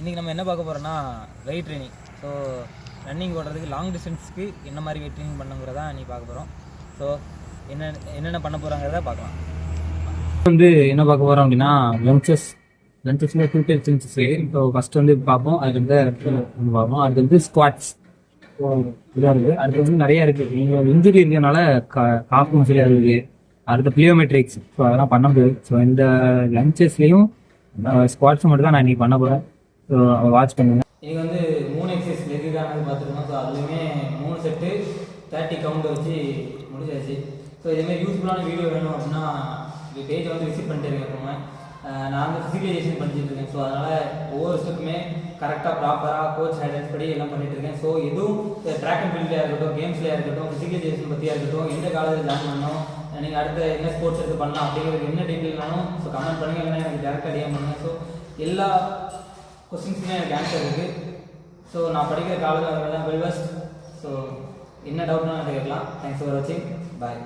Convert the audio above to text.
இன்றைக்கி நம்ம என்ன பார்க்க போகிறோன்னா வெயிட் ட்ரைனிங். ஸோ ரன்னிங் ஓடுறதுக்கு லாங் டிஸ்டன்ஸ்க்கு என்ன மாதிரி வெயிட் ட்ரைனிங் பண்ணுங்கிறதா நீ பார்க்க போகிறோம். ஸோ என்னென்ன பண்ண போகிறாங்கிறத பார்க்கலாம். வந்து என்ன பார்க்க போகிறோம் அப்படின்னா லஞ்சஸில் 2 டைப்ஸ் லஞ்சஸ். ஸோ ஃபஸ்ட்டு வந்து பார்ப்போம், அது வந்து பார்ப்போம். அது வந்து ஸ்குவாட்ஸ் இதாக இருக்குது. அடுத்து வந்து நிறையா இருக்குது. நீங்கள் இன்ஜுரி இருக்கிறதுனால காஃப் மசிலாக இருக்குது, அடுத்த பிளியோமெட்ரிக்ஸ். ஸோ அதெல்லாம் பண்ண முடியாது. ஸோ இந்த லஞ்சஸ்லேயும் ஸ்குவாட்ஸ் மட்டும் தான் நான் இன்றைக்கி பண்ண போகிறேன். ஸோ வாட்ச் பண்ணுங்கள். இன்றைக்கி வந்து 3 எக்ஸசைஸ் லெக்குக்கானது பார்த்துருக்கோம். ஸோ அதுலேயுமே 3 செட்டு 30 கவுண்ட் வச்சு முடிச்சாச்சு. ஸோ இதேமாதிரி யூஸ்ஃபுல்லான வீடியோ வேணும் அப்படின்னா இந்த பேஜை வந்து விசிட் பண்ணிட்டு இருக்கேன். நான் வந்து ஃபிசிக்கலைசேஷன் பண்ணிட்டு இருக்கேன். ஸோ அதனால் ஒவ்வொரு ஸ்டெப்புமே கரெக்டாக ப்ராப்பராக கோச் ஹைலைட்ஸ் படி எல்லாம் பண்ணிட்டு இருக்கேன். ஸோ எதுவும் ட்ராக் அண்ட் ஃபீல்டாக இருக்கட்டும், கேம்ஸ்லேயே இருக்கட்டும், ஃபிசிக்கலைசேஷன் பற்றியாக இருக்கட்டும், எந்த காலேஜில் ஜாயின் பண்ணணும், நீங்கள் அடுத்த என்ன ஸ்போர்ட்ஸ் எடுத்து பண்ணலாம் அப்படிங்கிறது என்ன டீட்டெயில்னாலும் ஸோ கமெண்ட் பண்ணுங்கள், இல்லைன்னா எனக்கு டேரெக்டாக டிஎம் பண்ணுங்கள். ஸோ எல்லா கொஸ்டின்ஸுமே எனக்கு ஆன்சர் இருக்குது. ஸோ நான் படிக்கிற காலேஜ் அதில் தான் வெல் பெஸ்ட். ஸோ என்ன டவுட்னா எனக்கு கேட்கலாம். தேங்க்ஸ் ஃபார் வாட்சிங். பாய்.